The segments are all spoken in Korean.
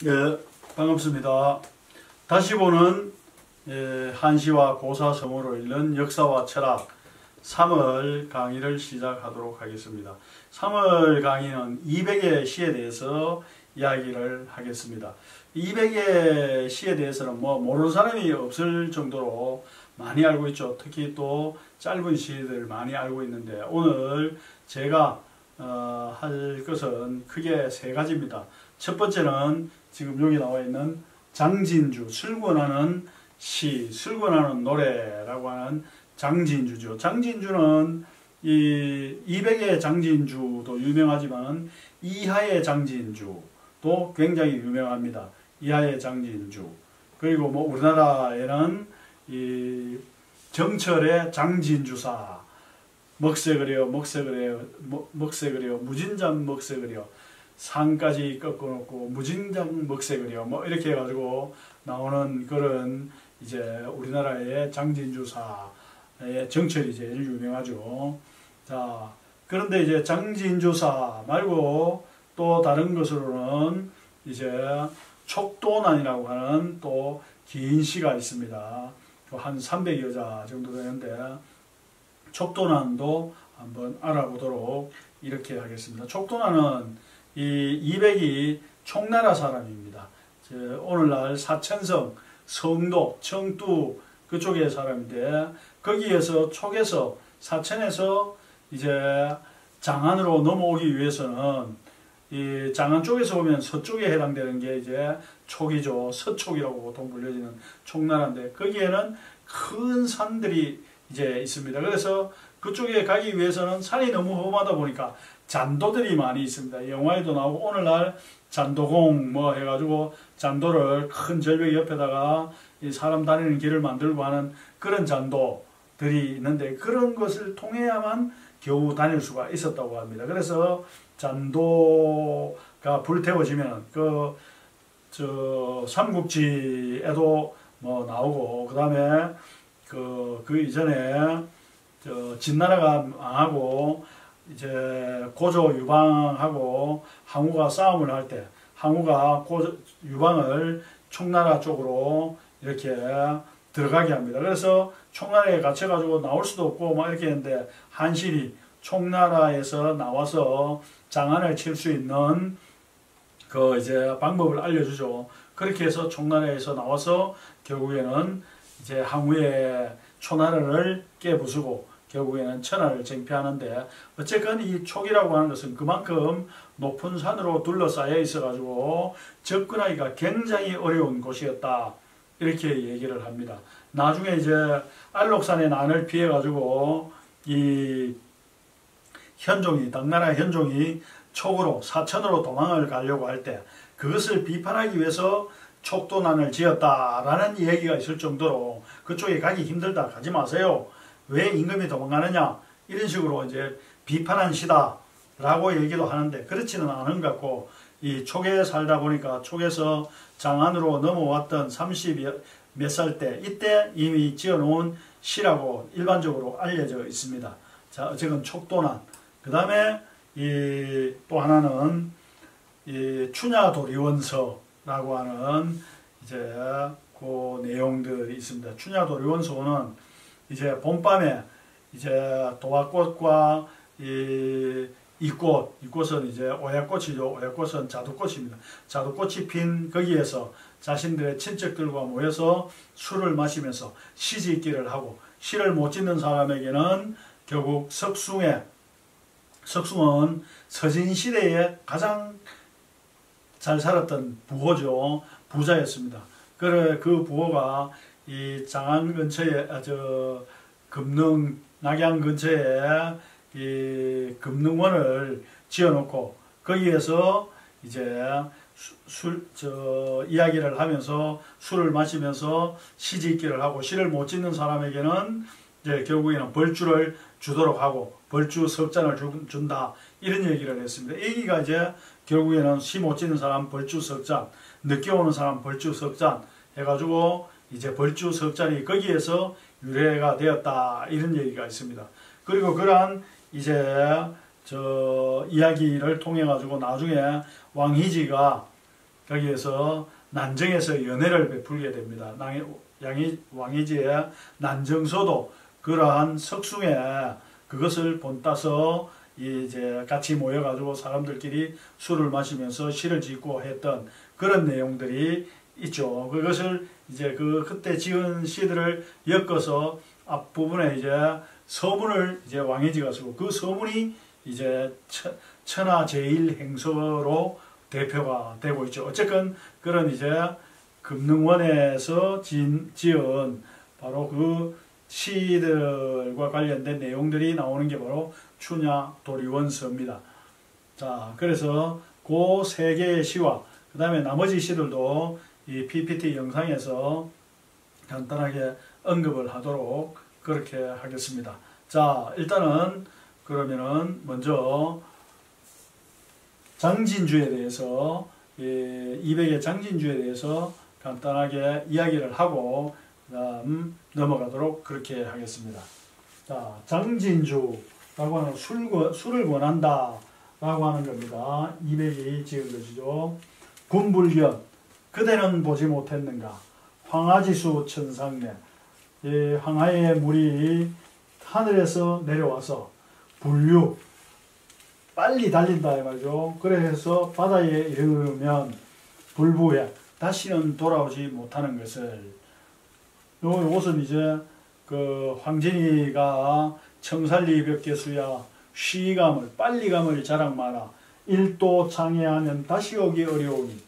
예, 반갑습니다. 다시 보는 한시와 고사성어로 읽는 역사와 철학 3월 강의를 시작하도록 하겠습니다. 3월 강의는 200의 시에 대해서 이야기를 하겠습니다. 200의 시에 대해서는 모르는 사람이 없을 정도로 많이 알고 있죠. 특히 또 짧은 시들 많이 알고 있는데, 오늘 제가 할 것은 크게 세 가지입니다. 첫 번째는 지금 여기 나와 있는 장진주, 슬권하는 시, 슬권하는 노래라고 하는 장진주죠. 장진주는 이 200의 장진주도 유명하지만 이하의 장진주도 굉장히 유명합니다. 이하의 장진주. 그리고 우리나라에는 이 정철의 장진주사, 먹새그려 무진장 먹새그려 상까지 꺾어놓고 무진장 먹새그려 이렇게 해가지고 나오는 그런 이제 우리나라의 장진주사의 정철이 제일 유명하죠. 자, 그런데 이제 장진주사 말고 또 다른 것으로는 이제 촉도난이라고 하는 또 긴 시가 있습니다. 한 300여 자 정도 되는데, 촉도난도 한번 알아보도록 이렇게 하겠습니다. 촉도난은 이 200이 총나라 사람입니다. 오늘날 사천성, 성도, 청두 그쪽의 사람인데, 거기에서 촉에서 사천에서 이제 장안으로 넘어오기 위해서는 이 장안 쪽에서 보면 서쪽에 해당되는 게 이제 촉이죠. 서촉이라고 보통 불려지는 총나라인데, 거기에는 큰 산들이 이제 있습니다. 그래서 그쪽에 가기 위해서는 산이 너무 험하다 보니까 잔도들이 많이 있습니다. 영화에도 나오고, 오늘날 잔도공 해가지고 잔도를 큰 절벽 옆에다가 이 사람 다니는 길을 만들고 하는 그런 잔도들이 있는데, 그런 것을 통해야만 겨우 다닐 수가 있었다고 합니다. 그래서 잔도가 불태워지면 삼국지에도 나오고, 그 다음에 그 이전에 진나라가 망하고 이제 고조 유방하고 항우가 싸움을 할 때, 항우가 유방을 총나라 쪽으로 이렇게 들어가게 합니다. 그래서 총나라에 갇혀가지고 나올 수도 없고 이렇게 했는데, 한신이 총나라에서 나와서 장안을 칠 수 있는 그 이제 방법을 알려주죠. 그렇게 해서 총나라에서 나와서 결국에는 이제 항우의 초나라를 깨부수고 결국에는 천하를 쟁취하는데, 어쨌건 이 촉이라고 하는 것은 그만큼 높은 산으로 둘러싸여 있어가지고 접근하기가 굉장히 어려운 곳이었다, 이렇게 얘기를 합니다. 나중에 이제 안록산의 난을 피해가지고 이 현종이, 당나라 현종이 촉으로 사천으로 도망을 가려고 할 때 그것을 비판하기 위해서 촉도난을 지었다라는 얘기가 있을 정도로, 그쪽에 가기 힘들다, 가지 마세요, 왜 임금이 도망가느냐, 이런 식으로 이제 비판한 시다라고 얘기도 하는데, 그렇지는 않은 것 같고, 이 촉에 살다 보니까 촉에서 장안으로 넘어왔던 30 몇 살 때, 이때 이미 지어놓은 시라고 일반적으로 알려져 있습니다. 자, 어쨌든 촉도난. 그 다음에 또 하나는 이 춘야도리원서라고 하는 이제 그 내용들이 있습니다. 춘야도리원서는 이제 봄밤에 이제 도화꽃과 이꽃은 이제 오약꽃이죠. 오약꽃은 자두꽃입니다. 자두꽃이 핀 거기에서 자신들의 친척들과 모여서 술을 마시면서 시짓기를 하고, 시를 못 짓는 사람에게는 결국 석숭은 서진시대에 가장 잘 살았던 부호죠. 부자였습니다. 그래, 그 부호가 이 장안 근처에, 금능, 낙양 근처에 이 금능원을 지어놓고 거기에서 이제 이야기를 하면서 술을 마시면서 시짓기를 하고, 시를 못 짓는 사람에게는 이제 결국에는 벌주를 주도록 하고 벌주 석잔을 준다, 이런 얘기를 했습니다. 얘기가 이제 결국에는 시 못 짓는 사람 벌주 석잔, 늦게 오는 사람 벌주 석잔 해가지고 이제 벌주 석잔이 거기에서 유래가 되었다, 이런 얘기가 있습니다. 그리고 그러한 이제 이야기를 통해 가지고 나중에 왕희지가 거기에서 난정에서 연애를 베풀게 됩니다. 왕이지의 난정서도 그러한 석숭에 그것을 본따서 이제 같이 모여가지고 사람들끼리 술을 마시면서 시를 짓고 했던 그런 내용들이 있죠. 그것을 이제 그때 지은 시들을 엮어서 앞부분에 이제 서문을 이제 왕이지가 쓰고 그 서문이 이제 천하제일행서로 대표가 되고 있죠. 어쨌건 그런 이제 금능원에서 지은 바로 그 시들과 관련된 내용들이 나오는 게 바로 춘야도리원서입니다. 자, 그래서 그 세 개의 시와 그 다음에 나머지 시들도 이 PPT 영상에서 간단하게 언급을 하도록 그렇게 하겠습니다. 자, 일단은 그러면은 먼저 장진주에 대해서 200의 장진주에 대해서 간단하게 이야기를 하고 그다음 넘어가도록 그렇게 하겠습니다. 자, 장진주라고 하는 술을 권한다 라고 하는 겁니다. 200이 지은 것이죠. 군불견 그대는 보지 못했는가 황하지수 천상래 황하의 물이 하늘에서 내려와서 불류 빨리 달린다 이 말이죠. 그래서 바다에 이르면 불부에 다시는 돌아오지 못하는 것을 요것은 이제 그 황진이가 청살리 벽계수야 쉬감을 빨리감을 자랑 마라 일도 장애하면 다시 오기 어려우니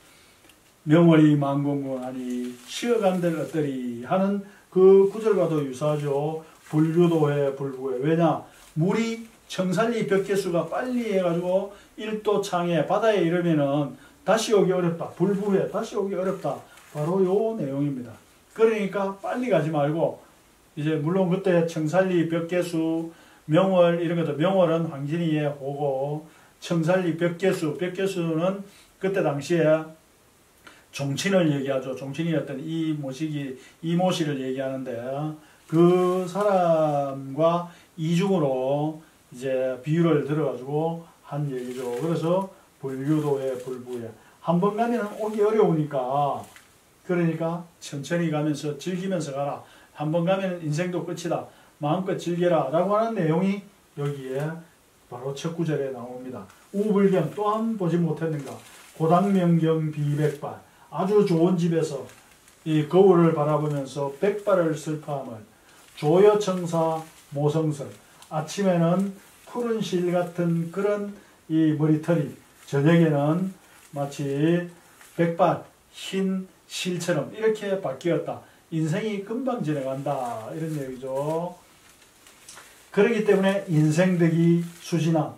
명월이 만공공하니 쉬어간들 어떠리 하는 그 구절과도 유사하죠. 불류도해 불부해 왜냐 물이 청살리 벽계수가 빨리 해가지고 일도 창에 바다에 이르면은 다시 오기 어렵다. 불부해 다시 오기 어렵다. 바로 요 내용입니다. 그러니까 빨리 가지 말고 이제 물론 그때 청살리 벽계수 명월 이런 것도 명월은 황진이의 호고 청살리 벽계수는 그때 당시에 종친을 얘기하죠. 종친이었던 이모씨를 얘기하는데 그 사람과 이중으로 이제 비유를 들어가지고 한 얘기죠. 그래서 불유도에 불부에 한 번 가면 오기 어려우니까 그러니까 천천히 가면서 즐기면서 가라. 한 번 가면 인생도 끝이다. 마음껏 즐겨라 라고 하는 내용이 여기에 바로 첫 구절에 나옵니다. 우불경 또한 보지 못했는가 고당명경 비백발 아주 좋은 집에서 이 거울을 바라보면서 백발을 슬퍼함을 조여청사 모성설 아침에는 푸른 실 같은 그런 이 머리털이 저녁에는 마치 백발 흰 실처럼 이렇게 바뀌었다. 인생이 금방 지나간다 이런 얘기죠. 그렇기 때문에 인생되기 수진함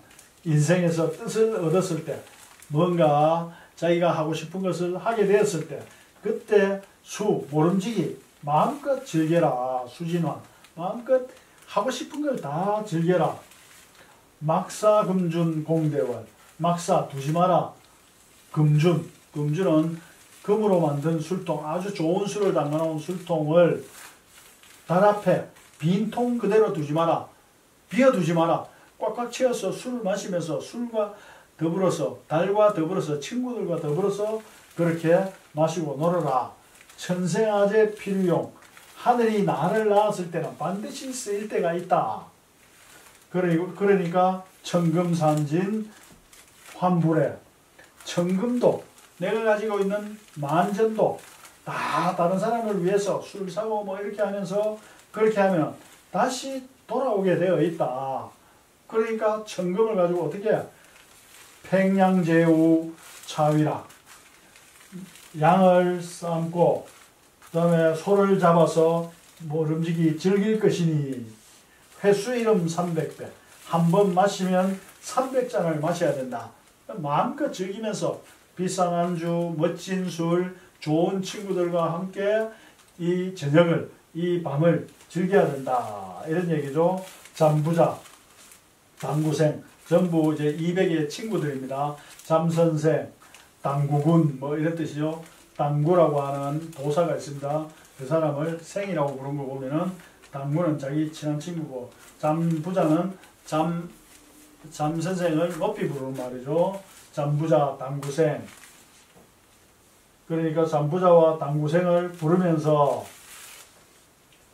인생에서 뜻을 얻었을 때 뭔가 자기가 하고 싶은 것을 하게 되었을 때 그때 모름지기 마음껏 즐겨라. 수진화 마음껏 하고 싶은 걸 다 즐겨라. 막사금준 공대월 막사 두지 마라. 금준은 금으로 만든 술통 아주 좋은 술을 담가놓은 술통을 달 앞에 빈통 그대로 두지 마라. 비워두지 마라. 꽉꽉 채워서 술을 마시면서 술과 더불어서 달과 더불어서 친구들과 더불어서 그렇게 마시고 놀아라. 천생아재 필요용 하늘이 나를 낳았을 때는 반드시 쓰일 때가 있다. 그러니까 천금산진 환불에 천금도 내가 가지고 있는 만전도 다 다른 사람을 위해서 술 사고 뭐 이렇게 하면서 그렇게 하면 다시 돌아오게 되어 있다. 그러니까 천금을 가지고 어떻게 팽양제우 차위라 양을 삶고 그 다음에 소를 잡아서 모름지기 즐길 것이니 횟수 이름 300배 한 번 마시면 300잔을 마셔야 된다. 마음껏 즐기면서 비싼 안주, 멋진 술, 좋은 친구들과 함께 이 저녁을, 이 밤을 즐겨야 된다. 이런 얘기죠. 잠부자, 당구생, 전부 이제 200의 친구들입니다. 잠선생, 당구군, 뭐 이런 뜻이죠. 당구라고 하는 도사가 있습니다. 그 사람을 생이라고 부른 거 보면은 당구는 자기 친한 친구고 잠부자는 잠선생을 높이 부르는 말이죠. 잠부자, 당구생. 그러니까 산부자와 당구생을 부르면서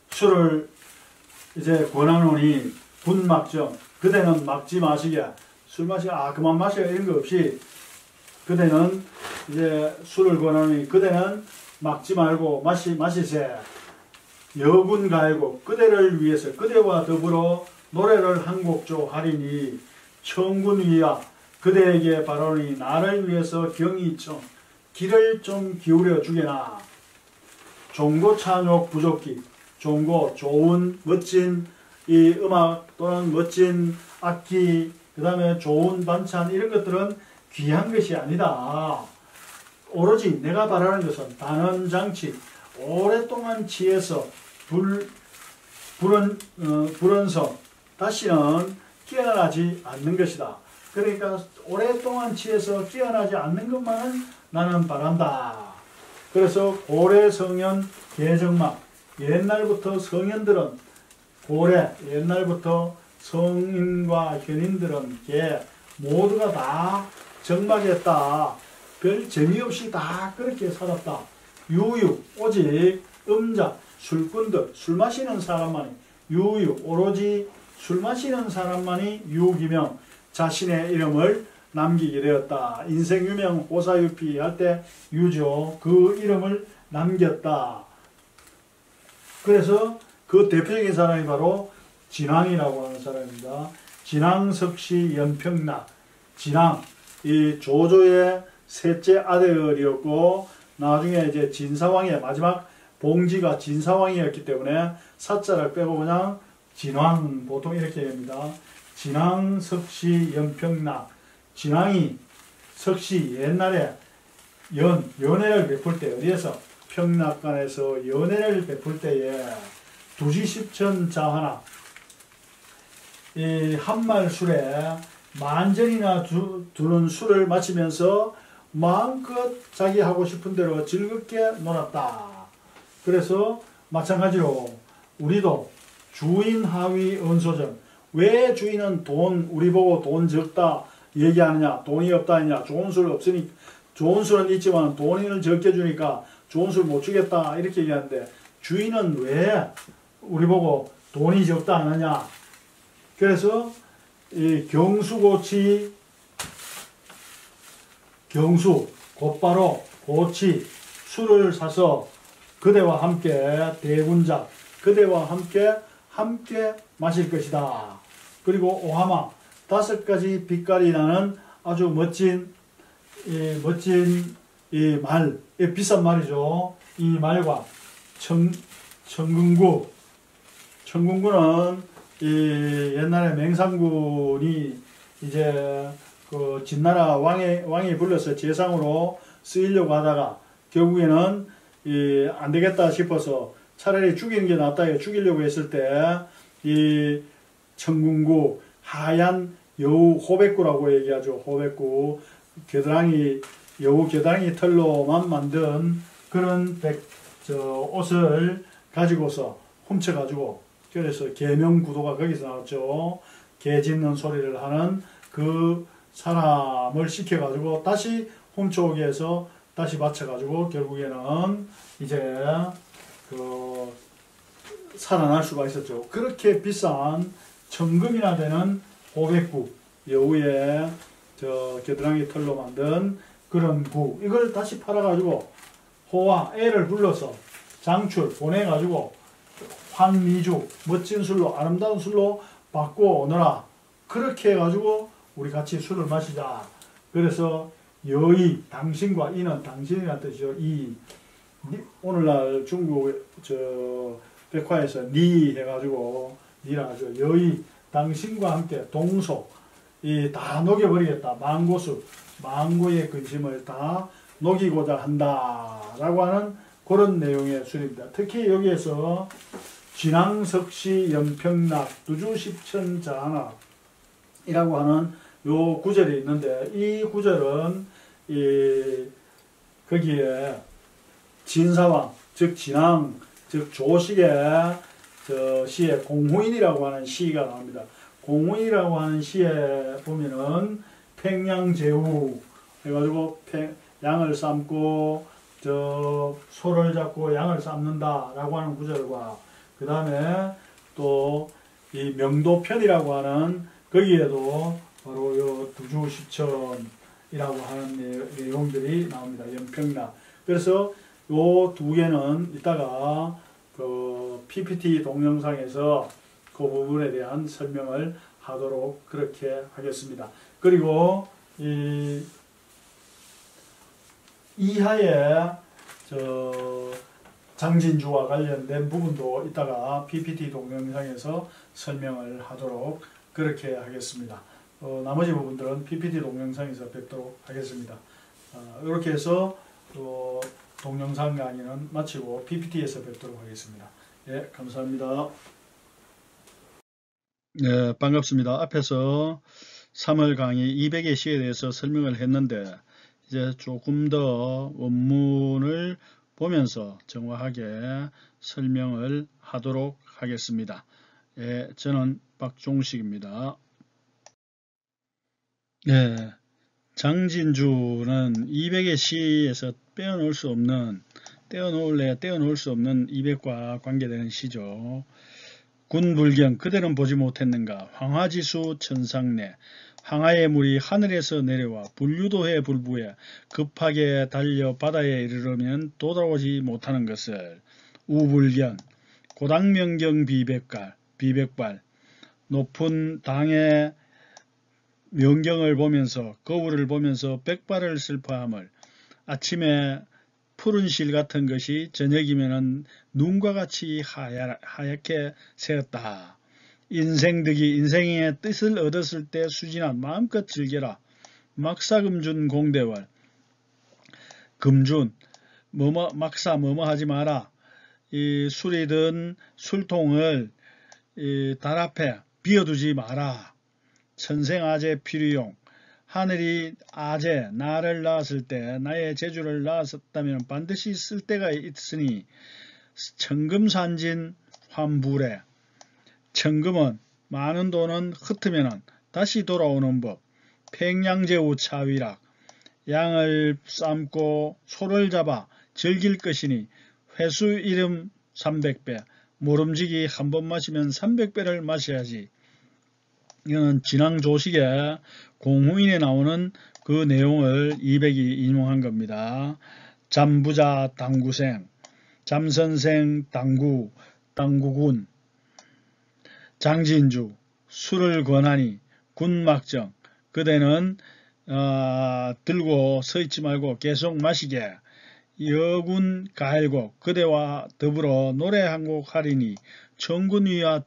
술을 이제 권하노니 분막정, 그대는 막지 마시게, 술 마시게 그만 마시게 이런 거 없이 그대는 이제 술을 권하노니 그대는 막지 말고 마시세. 여군 가이고 그대를 위해서 그대와 더불어 노래를 한 곡조 하리니 청군 위야 그대에게 바라오니 나를 위해서 경이청 귀를 좀 기울여 주게나. 종고 찬욕 부족기, 종고 좋은 멋진 이 음악 또는 멋진 악기, 그 다음에 좋은 반찬 이런 것들은 귀한 것이 아니다. 오로지 내가 바라는 것은 단언장치 오랫동안 취해서 불은서 다시는 깨어나지 않는 것이다. 그러니까 오랫동안 취해서 깨어나지 않는 것만은 나는 바란다. 그래서 고래 성현 개정막, 옛날부터 성현들은 고래, 옛날부터 성인과 현인들은 개 모두가 다 정막했다. 별 재미없이 다 그렇게 살았다. 유유 오직 음자 술꾼들, 술 마시는 사람만이 유유, 오로지 술 마시는 사람만이 유기명, 자신의 이름을 남기게 되었다. 인생 유명 호사유피 할 때 유죠. 그 이름을 남겼다. 그래서 그 대표적인 사람이 바로 진왕이라고 하는 사람입니다. 진왕석시 연평락, 진왕, 이 조조의 셋째 아들이었고 나중에 이제 진사왕의 마지막 봉지가 진사왕이었기 때문에 사자를 빼고 그냥 진왕 보통 이렇게 합니다. 진왕 석시 연평락. 진왕이 석시 옛날에 연애를 베풀 때 어디에서 평락간에서 연애를 베풀 때에 두지십천 자하나 이 한말 술에 만전이나 두는 술을 마시면서 마음껏 자기 하고 싶은 대로 즐겁게 놀았다. 그래서 마찬가지로 우리도 주인 하위 은소전, 왜 주인은 우리 보고 돈 적다 얘기하느냐, 돈이 없다 하느냐, 좋은 술 없으니 좋은 술은 있지만 돈을 적게 주니까 좋은 술 못 주겠다 이렇게 얘기하는데 주인은 왜 우리 보고 돈이 적다 하느냐. 그래서 이 경수고치, 경수 곧바로 고치 술을 사서 그대와 함께 대군자, 그대와 함께 마실 것이다. 그리고 오하마 5가지 빛깔이 나는 아주 멋진 이 말, 비싼 말이죠. 이 말과 청궁구는 이 옛날에 맹상군이 이제 그 진나라 왕이 불러서 제상으로 쓰이려고 하다가 결국에는 안 되겠다 싶어서 차라리 죽이는 게 낫다 죽이려고 했을 때 이 청궁구 하얀 여우 호백구라고 얘기하죠. 호백구 여우 겨드랑이 털로만 만든 그런 옷을 가지고서 훔쳐가지고 그래서 계명구도가 거기서 나왔죠. 개 짖는 소리를 하는 그 사람을 시켜가지고 다시 훔쳐오게 해서 다시 맞춰가지고 결국에는 이제 살아날 수가 있었죠. 그렇게 비싼 천금이나 되는 호백구, 여우의 겨드랑이 털로 만든 그런 구, 이걸 다시 팔아가지고 호와 애를 불러서 장출 보내가지고 환미주, 멋진 술로 아름다운 술로 바꿔 오너라. 그렇게 해가지고 우리 같이 술을 마시자. 그래서 여의, 당신과 이는 당신이라는 뜻이죠. 오늘날 중국 백화에서 니 해가지고 니라 하죠. 여의, 당신과 함께 동소, 다 녹여버리겠다. 망고수, 망고의 근심을 다 녹이고자 한다라고 하는 그런 내용의 술입니다. 특히 여기에서 진왕석시 연평락 두주십천자하나 이라고 하는 요 구절이 있는데 이 구절은 거기에 진사왕 즉 진왕 즉 조식의 시에 공후인이라고 하는 시가 나옵니다. 공후인이라고 하는 시에 보면은 팽양제후 해가지고 양을 삶고 소를 잡고 양을 삶는다 라고 하는 구절과 그 다음에 또 이 명도편이라고 하는 거기에도 바로 요 두주십천이라고 하는 내용들이 나옵니다. 연평락. 그래서 요 두 개는 이따가 그 PPT 동영상에서 그 부분에 대한 설명을 하도록 그렇게 하겠습니다. 그리고 이 이하의 장진주와 관련된 부분도 이따가 PPT 동영상에서 설명을 하도록 그렇게 하겠습니다. 나머지 부분들은 PPT 동영상에서 뵙도록 하겠습니다. 이렇게 해서 동영상 강의는 마치고 PPT에서 뵙도록 하겠습니다. 예, 감사합니다. 네, 반갑습니다. 앞에서 3월 강의 200의 시에 대해서 설명을 했는데 이제 조금 더 원문을 보면서 정확하게 설명을 하도록 하겠습니다. 예, 저는 박종식입니다. 예, 장진주는 200의 시에서 떼어놓을 수 없는 200과 관계되는 시죠. 군불경 그대는 보지 못했는가 황하지수 천상내 황하의 물이 하늘에서 내려와 불유도해 불부에 급하게 달려 바다에 이르려면 돌아오지 못하는 것을 우불견 고당명경 비백발 높은 당의 명경을 보면서 거울을 보면서 백발을 슬퍼함을 아침에 푸른 실 같은 것이 저녁이면은 눈과 같이 하얗게 새었다. 인생의 뜻을 얻었을 때 수진아 마음껏 즐겨라. 막사금준 공대월 금준 막사 하지 마라. 이 술이든 술통을 달 앞에 비워두지 마라. 천생아재 필요용 하늘이 아재 나를 낳았을 때 나의 재주를 낳았다면 반드시 쓸 때가 있으니 천금산진 환불에 천금은 많은 돈은 흩으면 다시 돌아오는 법 팽양제우 차위락 양을 삶고 소를 잡아 즐길 것이니 회수 이름 300배 모름지기 한 번 마시면 300배를 마셔야지. 이거는 진앙조식의 공후인에 나오는 그 내용을 200이 인용한 겁니다. 잠부자 당구생, 잠선생 당구군, 장진주, 술을 권하니 군막정, 그대는 들고 서있지 말고 계속 마시게, 여군 가일곡, 그대와 더불어 노래 한 곡 하리니 청군위와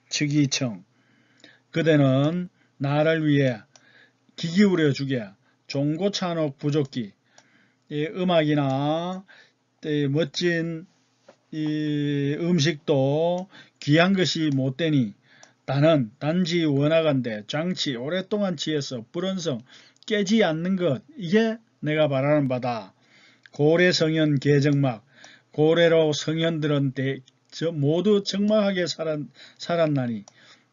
측이청, 그대는 나를 위해 기기울여 주게 종고찬옥 부족기 음악이나 멋진 음식도 귀한 것이 못되니 나는 단지 원하건대 장치 오랫동안 지어서 불원성 깨지 않는 것 이게 내가 바라는 바다. 고래성현 개정막 고래로 성현들은 모두 정막하게 살았나니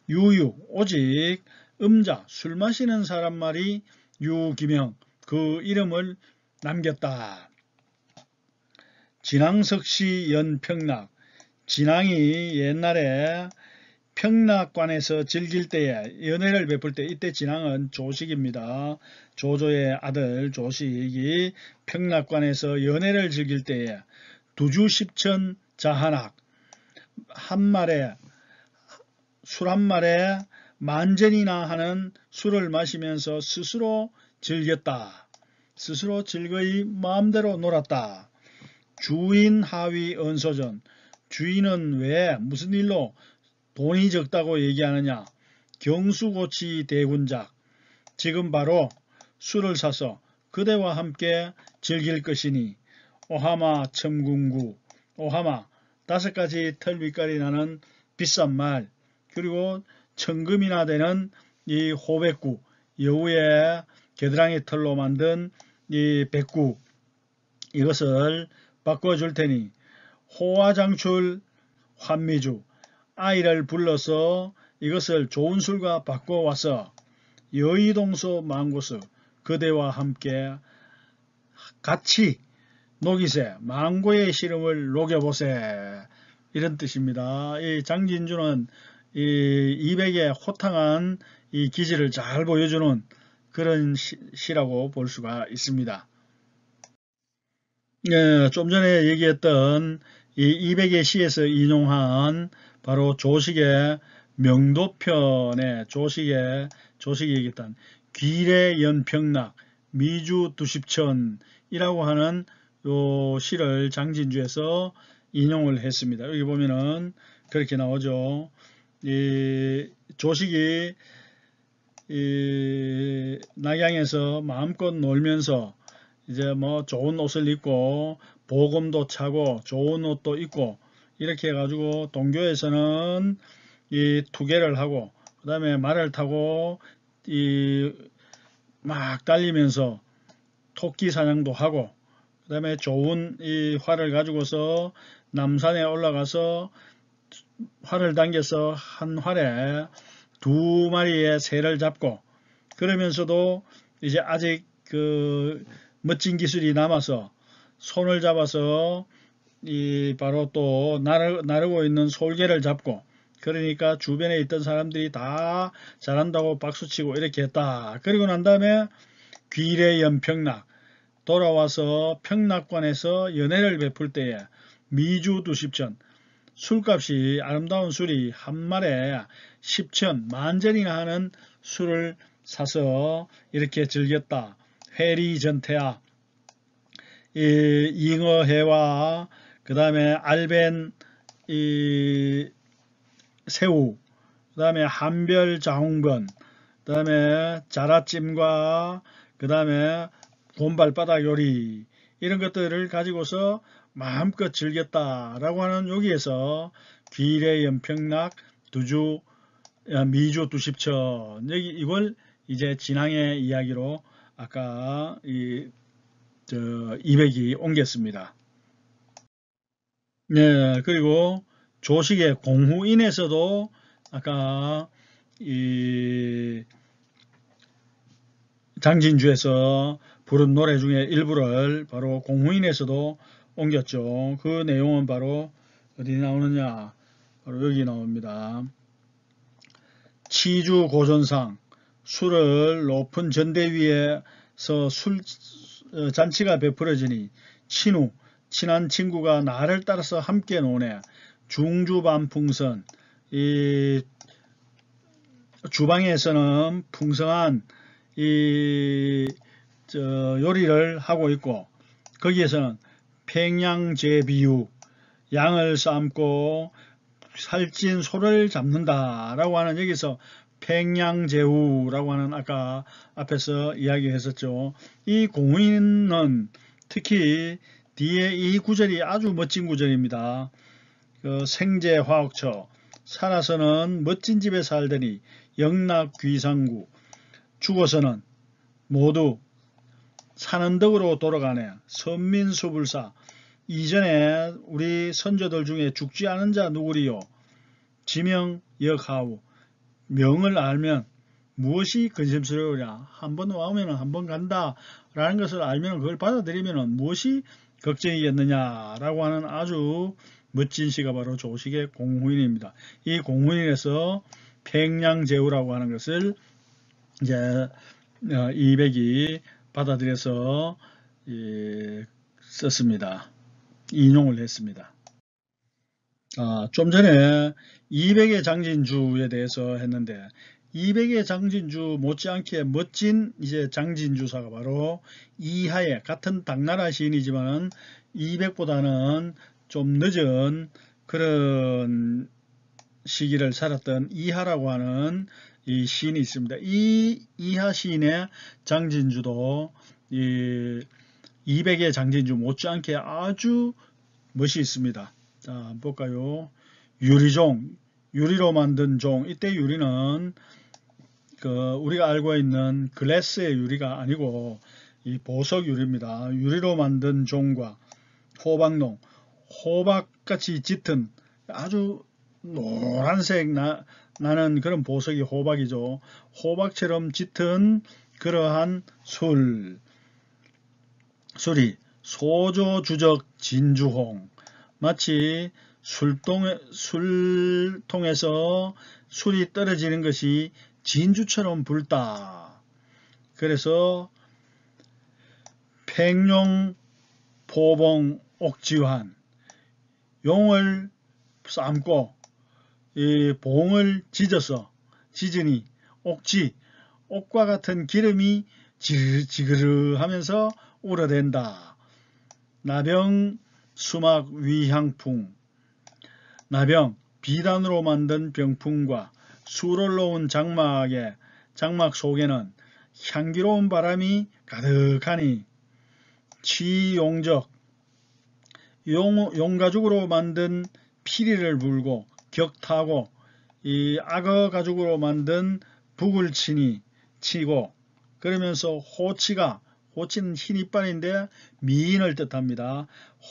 유유 오직 음자 술 마시는 사람 말이 유기명 그 이름을 남겼다. 진앙석시 연평락 진앙이 옛날에 평락관에서 즐길 때에 연회를 베풀 때 이때 진앙은 조식입니다. 조조의 아들 조식이 평락관에서 연회를 즐길 때에 두주십천 자한악 술 한 말에 만전이나 하는 술을 마시면서 스스로 즐겼다. 스스로 즐거이 마음대로 놀았다. 주인 하위 언소전 주인은 왜 무슨 일로 돈이 적다고 얘기하느냐. 경수고치 대군작 지금 바로 술을 사서 그대와 함께 즐길 것이니 오하마 첨궁구 오하마 5가지 털 빛깔이 나는 비싼 말 그리고 천금이나 되는 이 호백구 여우의 겨드랑이 털로 만든 이 백구 이것을 바꿔줄 테니 호화장출 환미주 아이를 불러서 이것을 좋은 술과 바꿔와서 여의동서 망고서 그대와 함께 같이 녹이세, 망고의 시름을 녹여보세. 이런 뜻입니다. 이 장진주는 이 200의 호탕한 이 기질을 잘 보여주는 그런 시라고 볼 수가 있습니다. 네, 좀 전에 얘기했던 이 200의 시에서 인용한 바로 조식의 명도편의 조식이 얘기했던 귀래연평락 미주두십천이라고 하는 요 시를 장진주에서 인용을 했습니다. 여기 보면은 그렇게 나오죠. 이 조식이 이 낙양에서 마음껏 놀면서 이제 뭐 좋은 옷을 입고 보금도 차고 좋은 옷도 입고 이렇게 해가지고 동교에서는 이 투계를 하고 그 다음에 말을 타고 이 막 달리면서 토끼 사냥도 하고 그 다음에 좋은 이 활을 가지고서 남산에 올라가서 활을 당겨서 한 활에 2마리의 새를 잡고 그러면서도 이제 아직 그 멋진 기술이 남아서 손을 잡아서 이 바로 또 나르고 있는 솔개를 잡고 그러니까 주변에 있던 사람들이 다 잘한다고 박수치고 이렇게 했다. 그리고 난 다음에 귀래연평락 돌아와서 평락관에서 연회를 베풀 때에 미주두십천 술값이 아름다운 술이 한 말에 10천 만전이나 하는 술을 사서 이렇게 즐겼다. 회리전태야 이 잉어회와 그 다음에 알벤 이 새우 그 다음에 한별자홍번 그 다음에 자라찜과 그 다음에 곰발바닥 요리 이런 것들을 가지고서 마음껏 즐겼다라고 하는 여기에서 귀래연평락 두주 미주두십천 여기 이걸 이제 진앙의 이야기로 아까 200이 옮겼습니다. 네, 그리고 조식의 공후인에서도 아까 이 장진주에서 부른 노래 중에 일부를 바로 공후인에서도 옮겼죠. 그 내용은 바로 어디 나오느냐? 바로 여기 나옵니다. 치주 고전상 술을 높은 전대 위에서 잔치가 베풀어지니 친후 친한 친구가 나를 따라서 함께 노네. 중주반풍선 이 주방에서는 풍성한 이 요리를 하고 있고 거기에서는 팽양제비육 양을 삶고 살찐 소를 잡는다 라고 하는 여기서 팽양제우라고 하는 아까 앞에서 이야기했었죠. 이 공인은 특히 뒤에 이 구절이 아주 멋진 구절입니다. 그 생제화학처 살아서는 멋진 집에 살더니 영락귀상구 죽어서는 모두 사는 덕으로 돌아가네. 선민수불사 이전에 우리 선조들 중에 죽지 않은 자 누구리요? 지명역하우 명을 알면 무엇이 근심스러우랴? 한번 와오면 한번 간다 라는 것을 알면 그걸 받아들이면 무엇이 걱정이겠느냐 라고 하는 아주 멋진 시가 바로 조식의 공후인입니다. 이 공후인에서 팽양제우라고 하는 것을 이제 200이 받아들여서 썼습니다. 인용을 했습니다. 좀 전에 200의 장진주에 대해서 했는데 200의 장진주 못지않게 멋진 이제 장진주사가 바로 이하의 같은 당나라 시인이지만 200보다는 좀 늦은 그런 시기를 살았던 이하라고 하는 이 시인이 있습니다. 이 이하 시인의 장진주도 이 200의 장진주 못지않게 아주 멋이 있습니다. 자, 한번 볼까요? 유리종, 유리로 만든 종. 이때 유리는 우리가 알고 있는 글래스의 유리가 아니고 이 보석 유리입니다. 유리로 만든 종과 호박농, 호박같이 짙은 아주 노란색 나는 그런 보석이 호박이죠. 호박처럼 짙은 그러한 술이 소조주적 진주홍. 마치 술통에서 술이 떨어지는 것이 진주처럼 붉다. 그래서 팽용 포봉 옥지환. 용을 삶고 이 봉을 지으니 옥과 같은 기름이 지그르하면서 우러댄다. 나병 수막 위향풍. 나병 비단으로 만든 병풍과 수를 놓은 장막 속에는 향기로운 바람이 가득하니 취용적 용가죽으로 만든 피리를 불고 격타고 이 악어 가죽으로 만든 북을 치고 그러면서 호치는 흰 이빨인데 미인을 뜻합니다.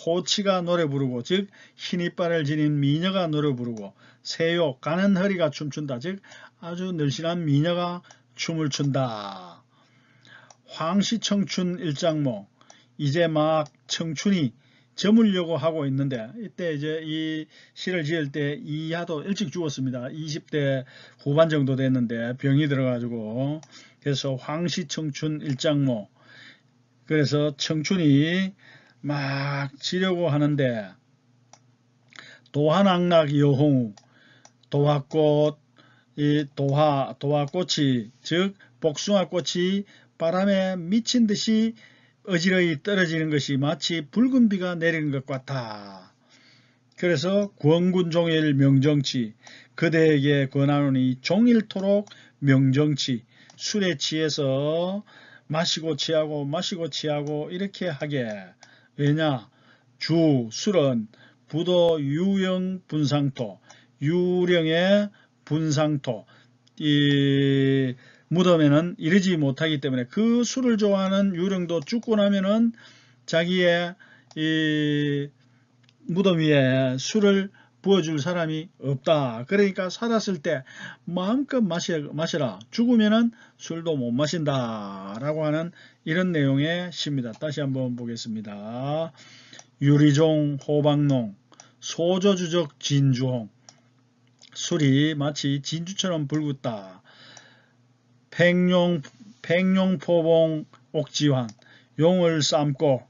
호치가 노래 부르고 즉 흰 이빨을 지닌 미녀가 노래 부르고 새요 가는 허리가 춤춘다. 즉 아주 늘씬한 미녀가 춤을 춘다. 황시청춘 일장모. 이제 막 청춘이 저물려고 하고 있는데 이때 이제 이 시를 지을 때 이하도 일찍 죽었습니다. 20대 후반 정도 됐는데 병이 들어가지고 그래서 황시청춘 일장모. 그래서 청춘이 막 지려고 하는데 도화낙낙 여홍우. 도화꽃 이 도화꽃이 즉 복숭아꽃이 바람에 미친 듯이 어지러이 떨어지는 것이 마치 붉은 비가 내리는 것 같아. 그래서 권군종일 명정치. 그대에게 권하노니 종일토록 명정치. 술에 취해서 마시고 취하고 이렇게 하게. 왜냐? 술은 부도 유령 분상토. 유령의 분상토. 이 무덤에는 이르지 못하기 때문에 그 술을 좋아하는 유령도 죽고 나면은 자기의 이 무덤 위에 술을 부어줄 사람이 없다. 그러니까 살았을 때 마음껏 마셔라. 죽으면은 술도 못 마신다. 라고 하는 이런 내용의 시입니다. 다시 한번 보겠습니다. 유리종 호박농 소조주적 진주홍. 술이 마치 진주처럼 붉었다. 팽용포봉 옥지환. 용을 삶고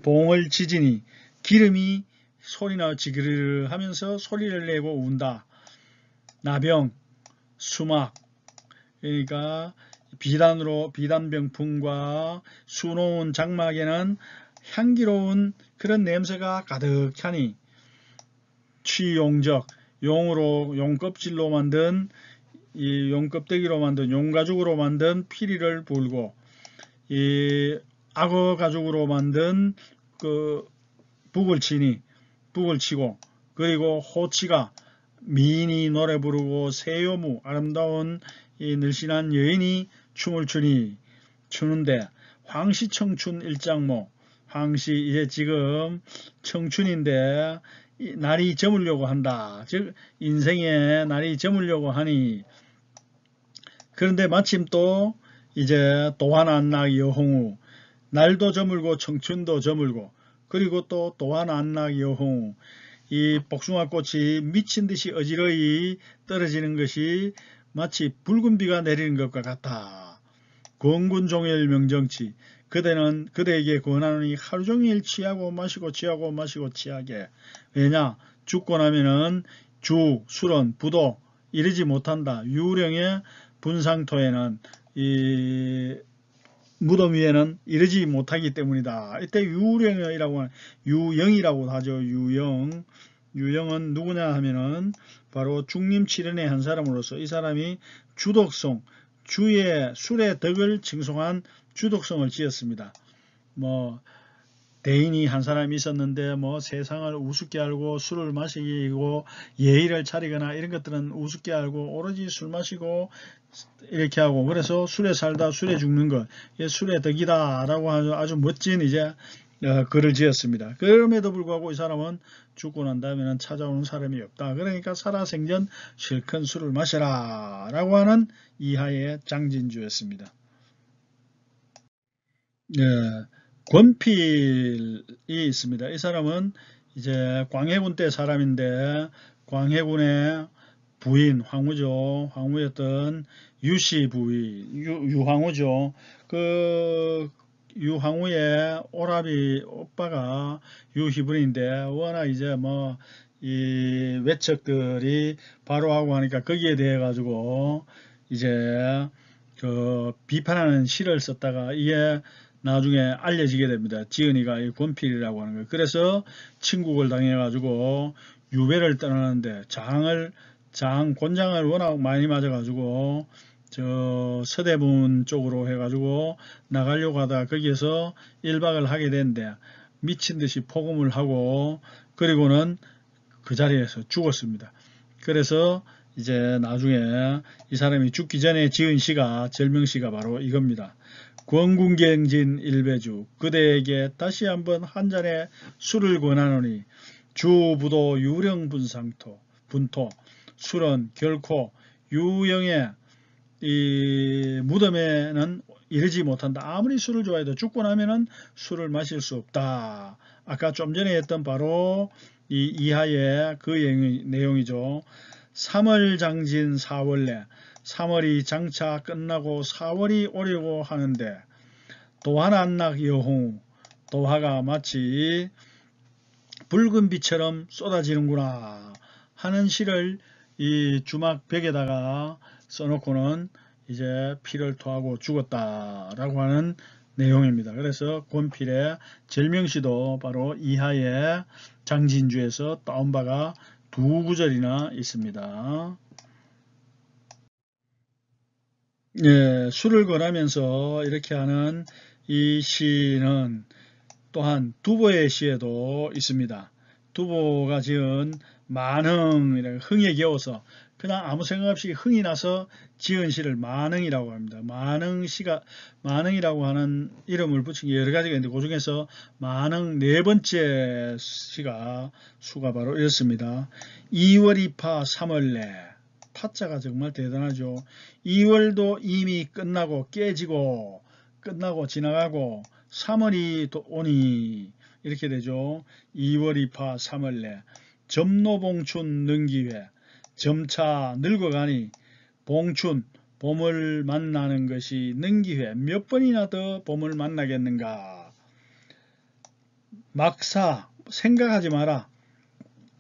봉을 지지니 기름이 소리나 지그르르 하면서 소리를 내고 운다. 나병 수막. 그러니까 비단병풍과 수놓은 장막에는 향기로운 그런 냄새가 가득하니 취용적 용껍질로 만든 이 용껍데기로 만든 용가죽으로 만든 피리를 불고 이 악어 가죽으로 만든 그 북을 치고 그리고 호치가 미인이 노래 부르고 새요무 아름다운 이 늘씬한 여인이 춤을 추는데 황시청춘 일장모. 황시 이제 지금 청춘인데 날이 저물려고 한다. 즉 인생의 날이 저물려고 하니 그런데 마침 또 이제 도화낙낙 여홍우. 날도 저물고 청춘도 저물고 그리고 또 도화낙낙 여홍우. 이 복숭아꽃이 미친 듯이 어지러이 떨어지는 것이 마치 붉은 비가 내리는 것과 같아. 권군종일 명정치. 그대에게 권하노니 하루종일 취하고 마시고 취하게. 왜냐? 죽고 나면은 술은 부도 이르지 못한다. 유령의 분상토에는 이 무덤 위에는 이르지 못하기 때문이다. 이때 유령이라고 하는 유영이라고 하죠. 유영은 누구냐 하면은 바로 중림칠연의 한 사람으로서 이 사람이 술의 덕을 칭송한 주독성을 지었습니다. 대인이 한 사람이 있었는데 세상을 우습게 알고 술을 마시고 예의를 차리거나 이런 것들은 우습게 알고 오로지 술 마시고 이렇게 하고 그래서 술에 살다 술에 죽는 것 술의 덕이다 라고 아주 멋진 이제 글을 지었습니다. 그럼에도 불구하고 이 사람은 죽고 난 다음에는 찾아오는 사람이 없다. 그러니까 살아생전 실컷 술을 마셔라 라고 하는 이하의 장진주였습니다. 권필이 있습니다. 이 사람은 이제 광해군 때 사람인데 광해군의 부인 황후죠. 황후였던 유씨 부인 유황후죠. 그 유황후의 오라비 오빠가 유희분인데 워낙 이제 뭐 이 외척들이 바로 하고 하니까 거기에 대해 가지고 이제 그 비판하는 시를 썼다가 이게 나중에 알려지게 됩니다. 지은이가 이 권필이라고 하는 거예요. 그래서 친국을 당해가지고 유배를 떠나는데 곤장을 워낙 많이 맞아가지고 저 서대문 쪽으로 해가지고 나가려고 하다가 거기에서 1박을 하게 되는데 미친 듯이 포금을 하고 그리고는 그 자리에서 죽었습니다. 그래서 이제 나중에 이 사람이 죽기 전에 지은 시가 절명시가 바로 이겁니다. 권궁경진 일배주 그대에게 다시 한번 한 잔의 술을 권하노니 주부도 유령분상토 분토 술은 결코 유영의 이 무덤에는 이르지 못한다. 아무리 술을 좋아해도 죽고 나면은 술을 마실 수 없다. 아까 좀 전에 했던 바로 이 이하의 그 내용이죠. 3월 장진 4월내 3월이 장차 끝나고 4월이 오려고 하는데 도화난낙 여홍 도화가 마치 붉은 빛처럼 쏟아지는구나 하는 시를 이 주막 벽에다가 써놓고는 이제 피를 토하고 죽었다라고 하는 내용입니다. 그래서 권필의 절명시도 바로 이하의 장진주에서 따온 바가 두 구절이나 있습니다. 예, 술을 권하면서 이렇게 하는 이 시는 또한 두보의 시에도 있습니다. 두보가 지은 만흥, 흥에 겨워서 그냥 아무 생각 없이 흥이 나서 지은 시를 만흥이라고 합니다. 만흥이라고 하는 이름을 붙인 게 여러 가지가 있는데 그 중에서 만흥 네 번째 시가 수가 바로 이렇습니다. 2월이파 3월내 파자가 정말 대단하죠. 2월도 이미 끝나고 깨지고 끝나고 지나가고 3월이 오니 이렇게 되죠. 2월이파 3월내 점노봉춘 능기회 점차 늙어가니 봉춘 봄을 만나는 것이 능기회 몇 번이나 더 봄을 만나겠는가. 막사 생각하지 마라.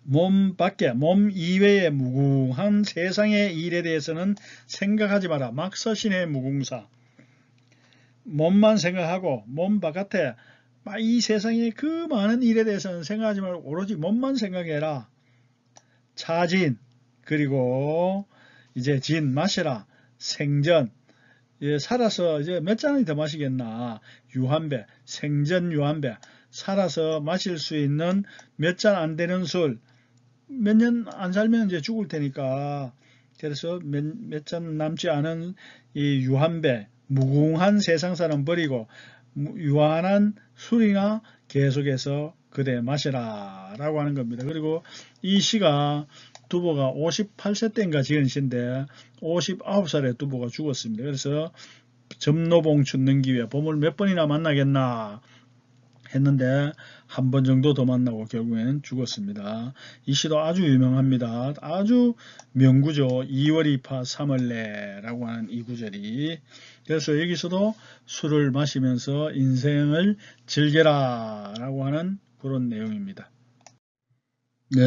몸 밖에 몸 이외의 무궁한 세상의 일에 대해서는 생각하지 마라. 막서신의 무궁사 몸만 생각하고 몸 바깥에 이 세상의 그 많은 일에 대해서는 생각하지 말고 오로지 몸만 생각해라. 차진 그리고 이제 진 마셔라. 생전 살아서 이제 몇 잔이 더 마시겠나. 유한배 생전 유한배 살아서 마실 수 있는 몇 잔 안 되는 술 몇 년 안 살면 이제 죽을 테니까 그래서 몇 잔 남지 않은 이 유한배 무궁한 세상 사람 버리고 유한한 술이나 계속해서 그대 마셔라 라고 하는 겁니다. 그리고 이 시가 두보가 58세 때인가 지은 시인데 59살에 두보가 죽었습니다. 그래서 점노봉춘 능기회 봄을 몇 번이나 만나겠나 했는데 한 번 정도 더 만나고 결국엔 죽었습니다. 이 시도 아주 유명합니다. 아주 명구죠. 2월이파 3월내 라고 하는 이 구절이. 그래서 여기서도 술을 마시면서 인생을 즐겨라 라고 하는 그런 내용입니다. 네,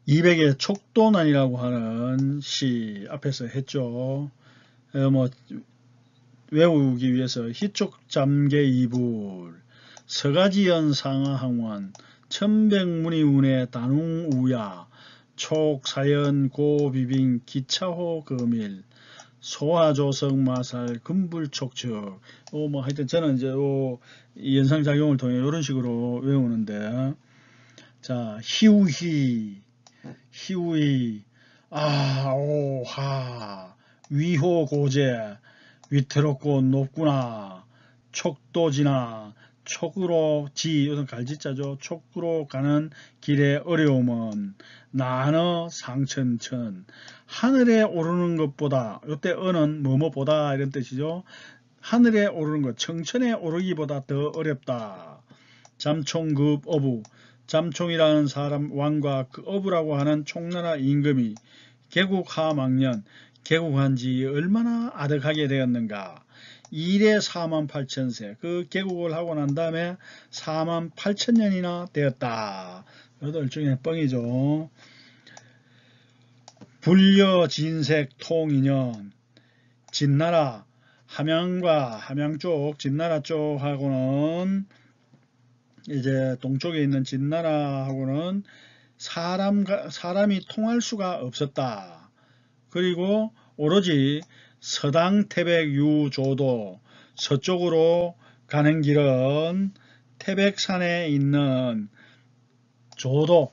200의 촉도난이라고 하는 시 앞에서 했죠. 뭐 외우기 위해서 희촉잠개 이불 서가지연 상하항원 천백문이운의 단웅우야 촉사연 고비빙 기차호 거밀 소화조성마살 금불촉척 뭐 하여튼 저는 이제 이 연상작용을 통해 이런 식으로 외우는데 자 희우희 아오하 위호고제 위태롭고 높구나 촉도지나 촉으로 이것은 갈지자죠. 촉으로 가는 길의 어려움은 나너 상천천 하늘에 오르는 것보다 이때 어는 뭐뭐보다 이런 뜻이죠. 하늘에 오르는 것, 청천에 오르기보다 더 어렵다. 잠총급 어부, 잠총이라는 사람 왕과 그 어부라고 하는 총나라 임금이 개국하망년, 개국한 지 얼마나 아득하게 되었는가. 이래 48,000세, 그 개국을 하고 난 다음에 48,000년이나 되었다. 이것도 일종의 뻥이죠. 불려진색 통인연, 진나라, 함양과 함양 쪽, 진나라 쪽하고는 이제 동쪽에 있는 진나라하고는 사람이 통할 수가 없었다. 그리고 오로지 서당 태백 유조도, 서쪽으로 가는 길은 태백산에 있는 조도,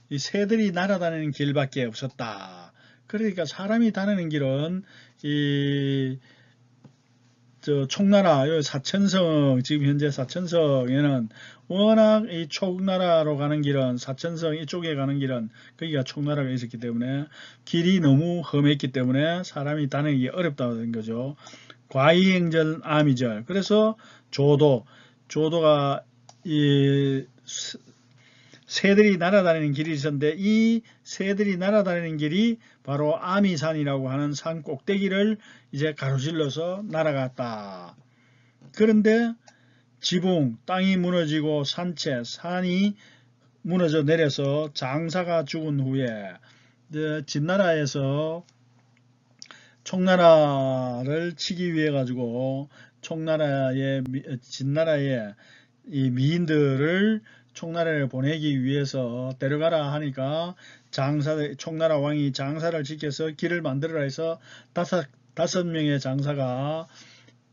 이 새들이 날아다니는 길밖에 없었다. 그러니까 사람이 다니는 길은 총나라, 사천성, 지금 현재 사천성에는 워낙 이 총나라로 가는 길은, 사천성 이쪽에 가는 길은 거기가 총나라가 있었기 때문에 길이 너무 험했기 때문에 사람이 다니기 어렵다는 거죠. 과이행절 암이절. 그래서 조도가 이 새들이 날아다니는 길이 있었는데, 이 새들이 날아다니는 길이 바로 아미산이라고 하는 산 꼭대기를 이제 가로질러서 날아갔다. 그런데 지붕, 땅이 무너지고 산이 무너져 내려서 장사가 죽은 후에 진나라에서 총나라를 치기 위해 가지고 진나라의 이 미인들을 총나라에 보내기 위해서 데려가라 하니까 총나라 왕이 장사를 지켜서 길을 만들어라 해서 다섯 명의 장사가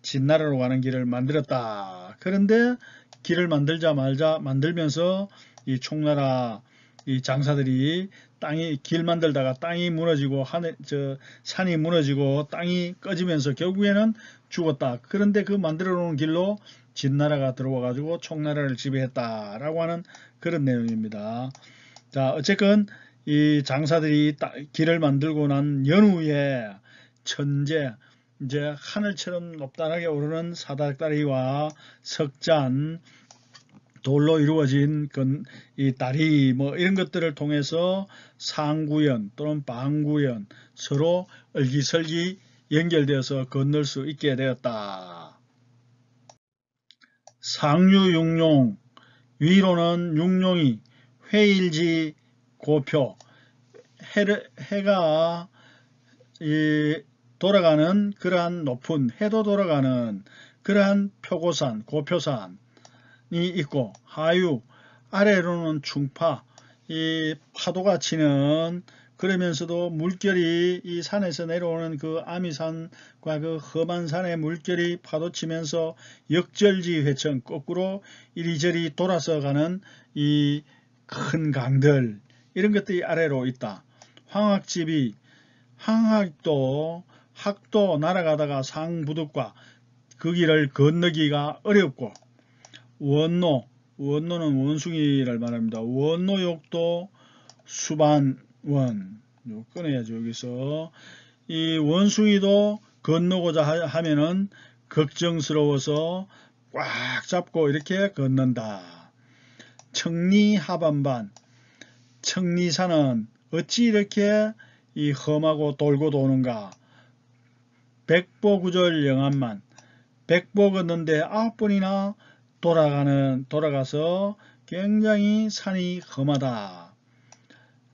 진나라로 가는 길을 만들었다. 그런데 길을 만들면서 이 총나라 이 장사들이 길 만들다가 땅이 무너지고 산이 무너지고 땅이 꺼지면서 결국에는 죽었다. 그런데 그 만들어 놓은 길로 진나라가 들어와 가지고 총나라를 지배했다라고 하는 그런 내용입니다. 자, 어쨌건 이 장사들이 길을 만들고 난 연후에 천재, 이제 하늘처럼 높다랗게 오르는 사닥다리와 석잔, 돌로 이루어진 이 다리 이런 것들을 통해서 상구연 또는 방구연 서로 얼기설기 연결되어서 건널 수 있게 되었다. 상류육룡, 위로는 육룡이 회일지 고표, 해가 돌아가는 그러한 높은, 해도 돌아가는 그러한 표고산, 고표산이 있고, 하유, 아래로는 충파, 이 파도가 치는, 그러면서도 물결이 이 산에서 내려오는 그 아미산과 그 험한 산의 물결이 파도치면서 역절지 회천, 거꾸로 이리저리 돌아서 가는 이 큰 강들, 이런 것들이 아래로 있다. 항학도 날아가다가 상부득과 그 길을 건너기가 어렵고, 원노는 원숭이를 말합니다. 원노욕도 수반원, 꺼내야죠. 여기서 이 원숭이도 건너고자 하면은 걱정스러워서 꽉 잡고 이렇게 건넌다. 청리하반반, 청리산은 어찌 이렇게 이 험하고 돌고 도는가. 백보구절 영암만, 백보 걷는데 9번이나 돌아가서 굉장히 산이 험하다.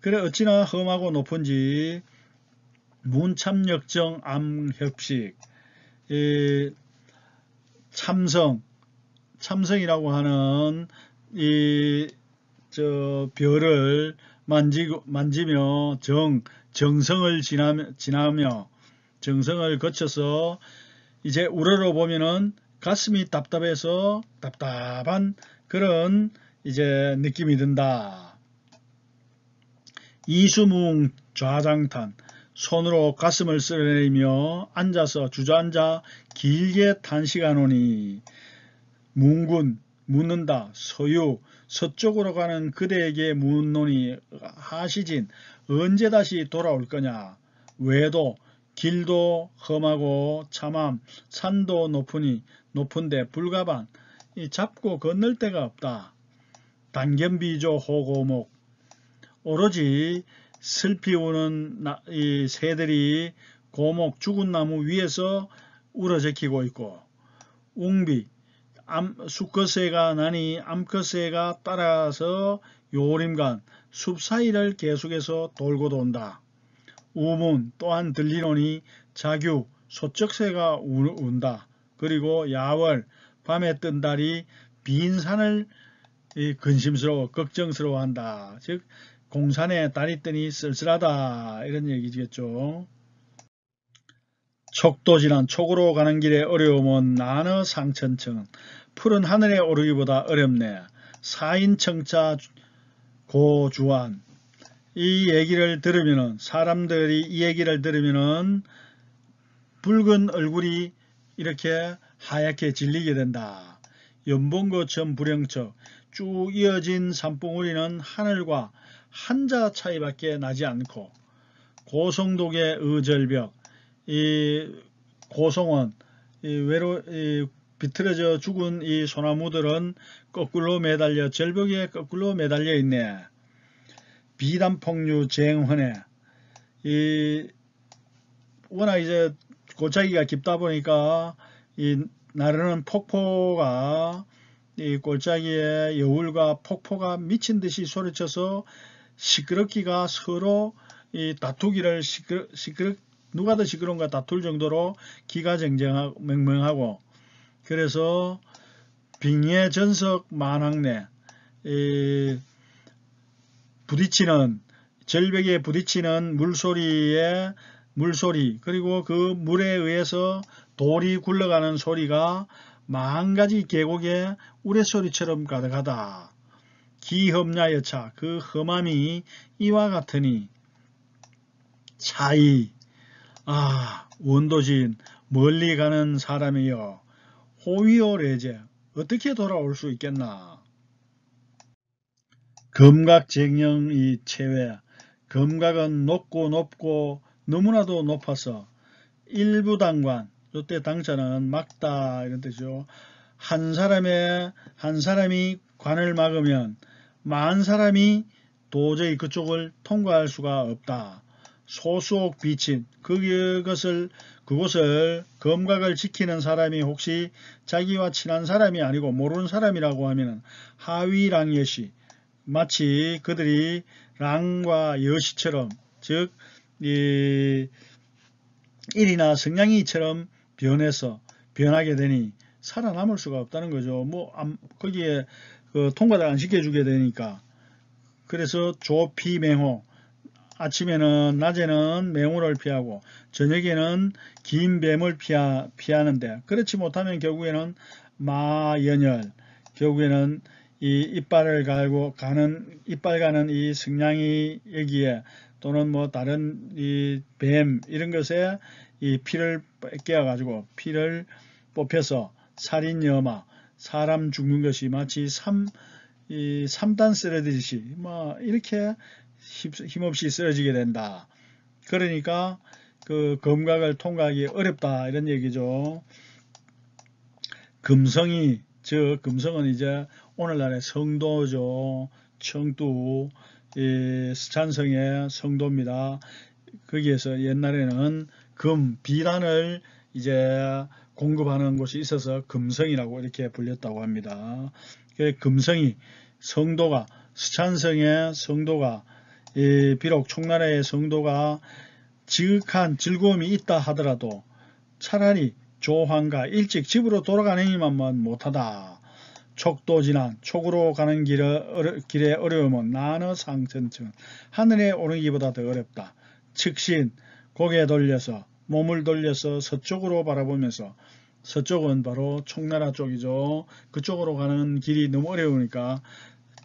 그래 어찌나 험하고 높은지 문참역정 암협식, 참성이라고 하는 별을 만지며 정성을 지나며 정성을 거쳐서 이제 우러러보면은 가슴이 답답해서 답답한 그런 이제 느낌이 든다. 이수뭉 좌장탄, 손으로 가슴을 쓸어내리며 앉아서 주저앉아 길게 탄식하노니, 문군, 묻는다. 서쪽으로 가는 그대에게 묻노니, 하시진 언제 다시 돌아올 거냐. 외도, 길도 험하고 참함, 산도 높은데 불가방, 이 잡고 건널 데가 없다. 단견비조 호고목, 오로지 슬피 우는 이 새들이 고목 죽은 나무 위에서 우러제키고 있고, 웅비 수컷새가 나니 암컷새가 따라서 요림간 숲 사이를 계속해서 돌고 돈다. 우문 또한 들리노니 자규 소쩍새가 운다. 그리고 야월 밤에 뜬 달이 빈 산을 근심스러워 걱정스러워한다. 즉 공산에 달이 뜨니 쓸쓸하다 이런 얘기겠죠. 척도지난 촉으로 가는 길에 어려움은 나너 상천층, 푸른 하늘에 오르기보다 어렵네. 사인청자 고주안, 이 얘기를 들으면은, 사람들이 이 얘기를 들으면은 붉은 얼굴이 이렇게 하얗게 질리게 된다. 연봉거천 불영척, 쭉 이어진 산봉우리는 하늘과 한자 차이밖에 나지 않고, 고성독의 의절벽, 이 고성원, 비틀어져 죽은 이 소나무들은 거꾸로 매달려 절벽에 거꾸로 매달려 있네. 비단폭류 쟁헌에, 워낙 이제 골짜기가 깊다 보니까 이 나르는 폭포가 이 골짜기에 여울과 폭포가 미친 듯이 소리쳐서 시끄럽기가 서로 이 다투기를 누가 더 시끄러운가 다툴 정도로 기가 맹맹하고, 그래서 빙의 전석 만학내, 부딪히는 절벽에 부딪히는 물소리, 그리고 그 물에 의해서 돌이 굴러가는 소리가 만가지 계곡의 우레소리처럼 가득하다. 기험야여차, 그 험함이 이와 같으니 차이, 원도진 멀리 가는 사람이여, 호위오래제, 어떻게 돌아올 수 있겠나. 금각쟁영이 체외, 금각은 높고 너무나도 높아서 일부당관, 이때 당자는 막다 이런 뜻이죠. 한 사람이 관을 막으면 만 사람이 도저히 그쪽을 통과할 수가 없다. 소수옥 비친, 그곳을 금각을 지키는 사람이 혹시 자기와 친한 사람이 아니고 모르는 사람이라고 하면 하위랑 여시, 마치 그들이 랑과 여시처럼, 즉 일이나 성냥이처럼 변하게 되니 살아남을 수가 없다는 거죠. 거기에 통과를 안 시켜주게 되니까. 그래서 조피맹호, 낮에는 맹호를 피하고 저녁에는 긴 뱀을 피하는데, 그렇지 못하면 결국에는 마연열, 결국에는 이 이빨 가는 이 성냥이 여기에, 또는 다른 이 뱀 이런 것에 이 피를 뺏겨 가지고 피를 뽑혀서 살인여마, 사람 죽는 것이 마치 삼단 쓰러지듯이 이렇게 힘없이 쓰러지게 된다. 그러니까 그 금각을 통과하기 어렵다 이런 얘기죠. 금성이, 즉 금성은 이제 오늘날의 성도죠. 청두 스촨성의 성도입니다. 거기에서 옛날에는 비단을 이제 공급하는 곳이 있어서 금성이라고 이렇게 불렸다고 합니다. 금성이 성도가, 스촨성의 성도가, 비록 총나라의 성도가 지극한 즐거움이 있다 하더라도 차라리 조황가 일찍 집으로 돌아가는 일만 못하다. 촉도지난, 촉으로 가는 길의 어려움은 나너 상천층, 하늘에 오르기보다 더 어렵다. 측신, 몸을 돌려서 서쪽으로 바라보면서, 서쪽은 바로 총나라 쪽이죠. 그쪽으로 가는 길이 너무 어려우니까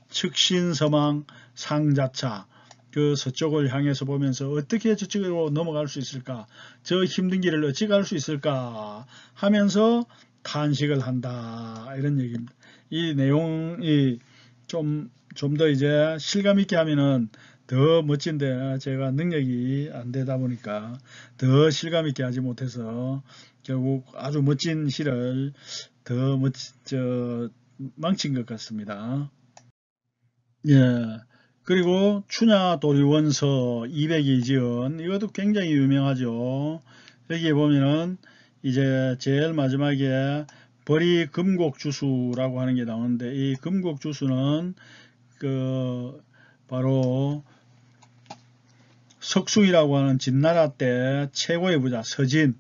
측신서망 상자차, 그 서쪽을 향해서 보면서 어떻게 저쪽으로 넘어갈 수 있을까, 저 힘든 길을 어찌 갈 수 있을까 하면서 탄식을 한다 이런 얘기입니다. 이 내용이 좀 더 이제 실감 있게 하면은 더 멋진데 제가 능력이 안 되다 보니까 더 실감 있게 하지 못해서 결국 아주 멋진 시를 더 망친 것 같습니다. 예. 그리고 춘향도리원서 202지연 이것도 굉장히 유명하죠. 여기에 보면은 이제 제일 마지막에 벌이 금곡주수라고 하는 게 나오는데 이 금곡주수는 그 바로 석숭이라고 하는 진나라 때 최고의 부자 서진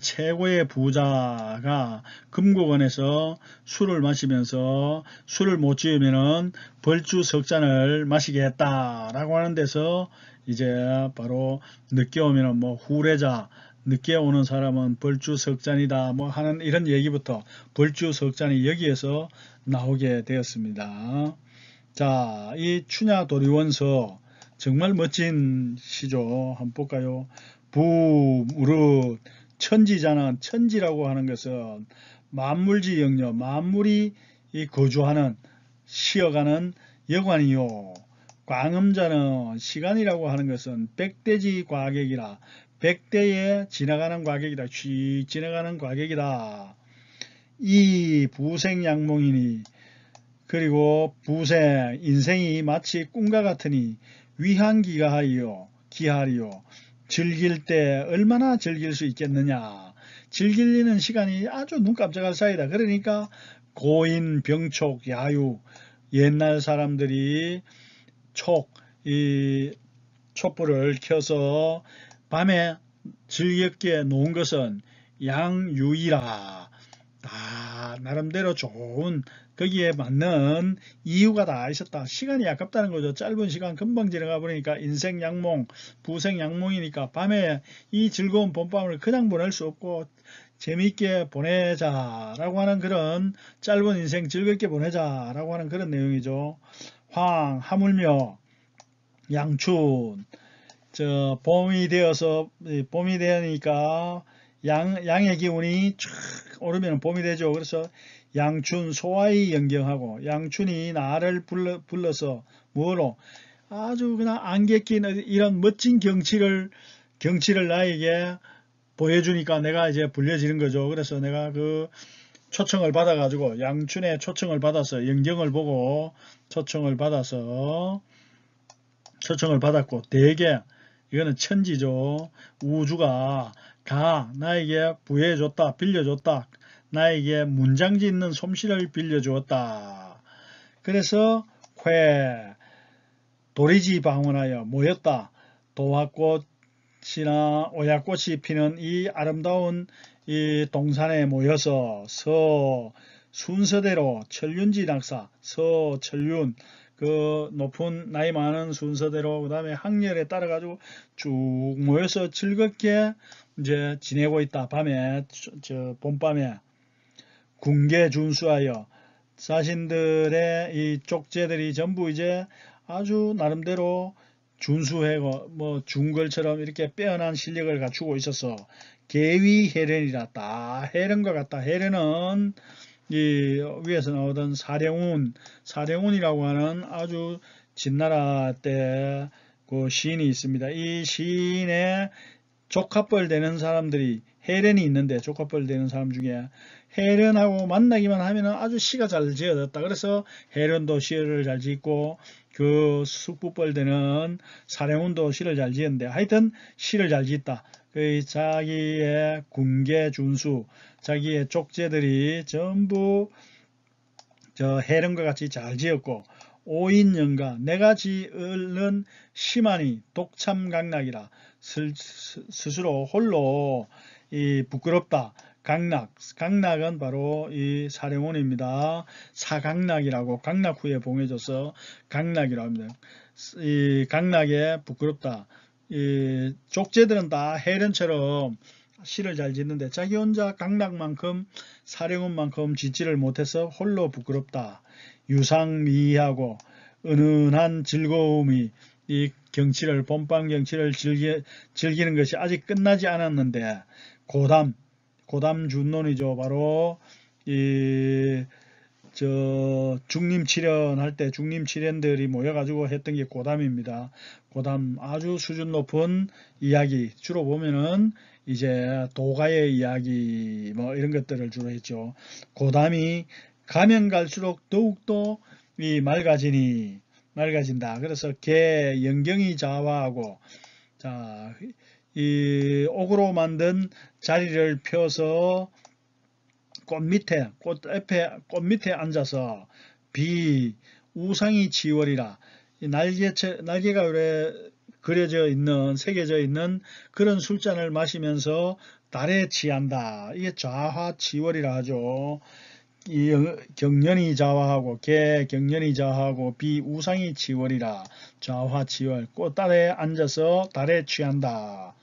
최고의 부자가 금곡원에서 술을 마시면서 술을 못 지으면은 벌주 석잔을 마시게 했다라고 하는 데서 이제 바로 늦게 오면은 뭐 후래자 늦게 오는 사람은 벌주 석잔이다 뭐 하는 이런 얘기부터 벌주 석잔이 여기에서 나오게 되었습니다. 자, 이 춘향도리원서 정말 멋진 시죠. 한번 볼까요? 무릇 천지잖아. 천지라고 하는 것은 만물지 영려, 만물이 거주하는 쉬어가는 여관이요. 광음자는 시간이라고 하는 것은 백대지 과객이라. 백대에 지나가는 과객이다. 쥐 지나가는 과객이다. 이 부생양몽이니 그리고 부생 인생이 마치 꿈과 같으니 위한기가하리요. 기하리요. 즐길 때 얼마나 즐길 수 있겠느냐. 즐기는 시간이 아주 눈 깜짝할 사이다. 그러니까 고인, 병촉, 야유 옛날 사람들이 이 촛불을 켜서 밤에 즐겁게 놓은 것은 양유이라. 나름대로 좋은 거기에 맞는 이유가 다 있었다. 시간이 아깝다는 거죠. 짧은 시간 금방 지나가 버리니까 인생 양몽, 부생 양몽이니까 밤에 이 즐거운 봄밤을 그냥 보낼 수 없고 재미있게 보내자라고 하는 그런 짧은 인생 즐겁게 보내자라고 하는 그런 내용이죠. 하물며 양춘 봄이 되니까 양의 기운이 쫙 오르면 봄이 되죠. 그래서 양춘 소화의 영경하고 양춘이 나를 불러서 뭐로 아주 그냥 안개 낀 이런 멋진 경치를 나에게 보여주니까 내가 이제 불려지는 거죠. 그래서 내가 그 초청을 받아가지고 양춘의 초청을 받아서 영경을 보고 초청을 받았고 대개 이거는 천지죠. 우주가 나에게 부여해줬다, 빌려줬다. 나에게 문장지 있는 솜씨를 빌려주었다. 그래서 도리지 방문하여 모였다. 도화꽃이나 오야꽃이 피는 이 아름다운 이 동산에 모여서 순서대로 천륜지 낙사, 천륜 그 높은 나이 많은 순서대로 그 다음에 학렬에 따라 가지고 쭉 모여서 즐겁게 이제 지내고 있다. 밤에 봄밤에 궁계준수하여 자신들의 이 쪽제들이 전부 이제 아주 나름대로 준수하고 뭐 중걸처럼 이렇게 빼어난 실력을 갖추고 있어서 계위해련이라 다 해련과 같다. 해련은 이 위에서 나오던 사령운이라고 하는 아주 진나라 때 그 시인이 있습니다. 이 시인의 조카뻘 되는 사람들이 해련이 있는데 조카뻘 되는 사람 중에 해련하고 만나기만 하면 아주 시가 잘 지어졌다. 그래서 해련도 시를 잘 짓고 그 숙부뻘 되는 사령운도 시를 잘 지었는데 하여튼 시를 잘 짓다. 그 자기의 군계준수 자기의 족제들이 전부 해련과 같이 잘 지었고 오인영가 내가 지은 시만이 독참강락이라 스스로 홀로 부끄럽다. 강락은 바로 이 사령원입니다. 사강락이라고 강락 후에 봉해져서 강락이라고 합니다. 이 강락에 부끄럽다. 이 족제들은 다 해련처럼 시를 잘 짓는데 자기 혼자 강락만큼 사령원만큼 짓지를 못해서 홀로 부끄럽다. 유상미하고 은은한 즐거움이 이 경치를 봄밤 경치를 즐기는 것이 아직 끝나지 않았는데 고담 준론이죠. 바로 이 저 중림칠연 할 때 중림칠연들이 모여가지고 했던 게 고담입니다. 고담 아주 수준 높은 이야기 주로 보면은 이제 도가의 이야기 뭐 이런 것들을 주로 했죠. 고담이 가면 갈수록 더욱더 이 맑아진다. 그래서 개 영경이 자화하고 자, 이 옥으로 만든 자리를 펴서 꽃 밑에 앉아서 비 우상이 지월이라 날개가 그려져 있는 새겨져 있는 그런 술잔을 마시면서 달에 취한다. 이게 좌화지월이라 하죠. 이 경련이 좌화하고 개 경련이 좌화하고 비 우상이 지월이라 좌화지월 꽃달에 앉아서 달에 취한다.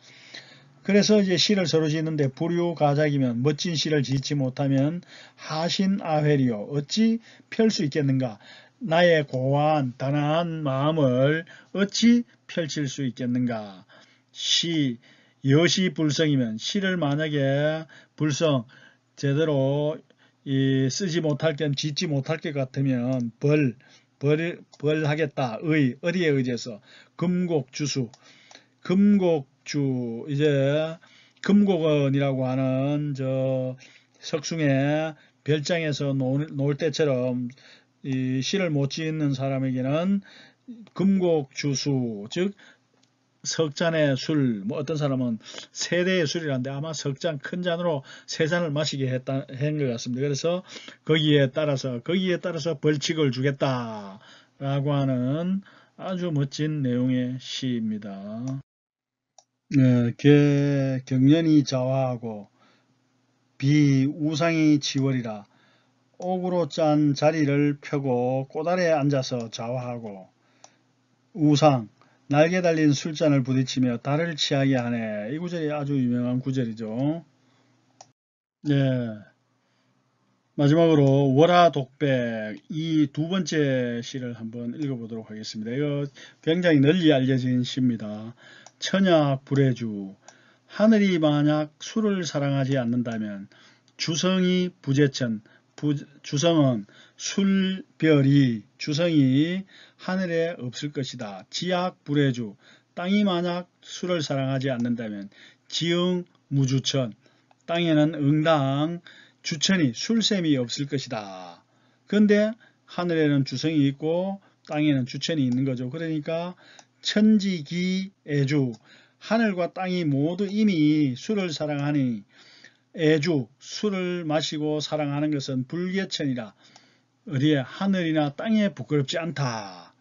그래서 이제 시를 서로 짓는데 불유가작이면 멋진 시를 짓지 못하면 하신아회리요 어찌 펼 수 있겠는가. 나의 고와한 단아한 마음을 어찌 펼칠 수 있겠는가. 여시불성이면 시를 만약에 불성 제대로 쓰지 못할 게 짓지 못할 것 같으면 벌하겠다. 어디에 의지해서 금곡주수 금곡주 이제 금곡원이라고 하는 저 석숭의 별장에서 놀 때처럼 이 시를 못 짓는 사람에게는 금곡주수 즉 석잔의 술, 뭐 어떤 사람은 세대의 술이라는데 아마 석잔 큰 잔으로 세 잔을 마시게 한 것 같습니다. 그래서 거기에 따라서 벌칙을 주겠다라고 하는 아주 멋진 내용의 시입니다. 경련이 자화하고 비 우상이 지월이라 옥으로 짠 자리를 펴고 꽃 아래에 앉아서 자화하고 우상 날개 달린 술잔을 부딪히며 달을 취하게 하네. 이 구절이 아주 유명한 구절이죠. 네. 마지막으로 월화독백 이 두 번째 시를 한번 읽어보도록 하겠습니다. 이거 굉장히 널리 알려진 시입니다. 천약 불해주 하늘이 만약 술을 사랑하지 않는다면 주성이 부재천 주성은 술별이 주성이 하늘에 없을 것이다. 지약 불해주 땅이 만약 술을 사랑하지 않는다면 지응 무주천 땅에는 응당 주천이 술샘이 없을 것이다. 그런데 하늘에는 주성이 있고 땅에는 주천이 있는 거죠. 그러니까 천지기애주 하늘과 땅이 모두 이미 술을 사랑하니 애주 술을 마시고 사랑하는 것은 불계천이라 어디에 하늘이나 땅에 부끄럽지 않다.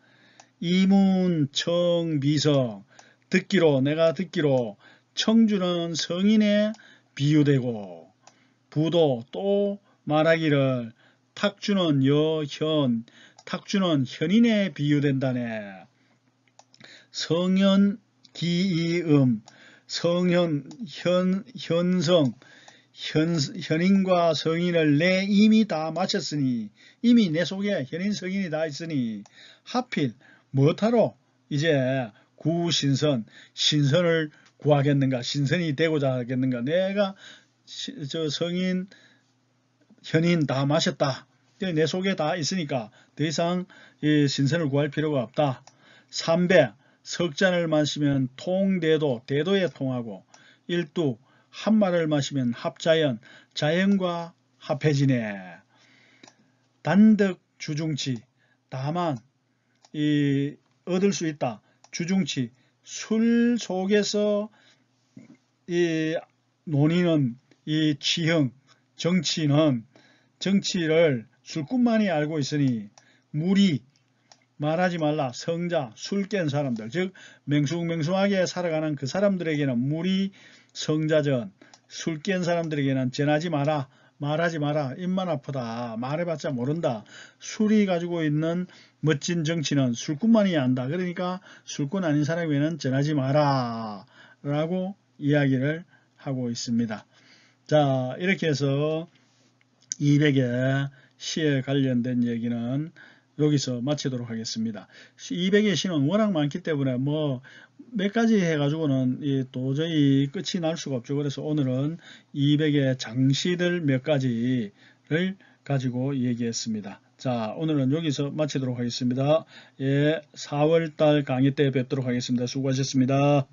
이문청비성 내가 듣기로 청주는 성인에 비유되고 부도 또 말하기를 탁주는 탁주는 현인에 비유된다네. 성현기이음 현인과 성인을 내 이미 다 마쳤으니 이미 내 속에 현인 성인이 다 있으니 하필 뭐하러 이제 신선을 구하겠는가 신선이 되고자 하겠는가. 내가 저 성인 현인 다 마셨다. 내 속에 다 있으니까 더 이상 신선을 구할 필요가 없다. 3배 석잔을 마시면 대도에 통하고 일두 한 말을 마시면 자연과 합해지네. 단득 주중치 다만 얻을 수 있다. 주중치 술 속에서 논의는 취형 정치를 술꾼만이 알고 있으니 무리 말하지 말라. 성자 술 깬 사람들 즉 맹숭맹숭하게 살아가는 그 사람들에게는 무리 성자전 술 깬 사람들에게는 전하지 마라. 말하지 마라. 입만 아프다. 말해봤자 모른다. 술이 가지고 있는 멋진 정치는 술꾼만이 안다. 그러니까 술꾼 아닌 사람에게는 전하지 마라 라고 이야기를 하고 있습니다. 자, 이렇게 해서 200의 시에 관련된 얘기는 여기서 마치도록 하겠습니다. 200의 시는 워낙 많기 때문에 뭐 몇 가지 해가지고는 도저히 끝이 날 수가 없죠. 그래서 오늘은 200의 장시들 몇 가지를 가지고 얘기했습니다. 자, 오늘은 여기서 마치도록 하겠습니다. 예, 4월달 강의 때 뵙도록 하겠습니다. 수고하셨습니다.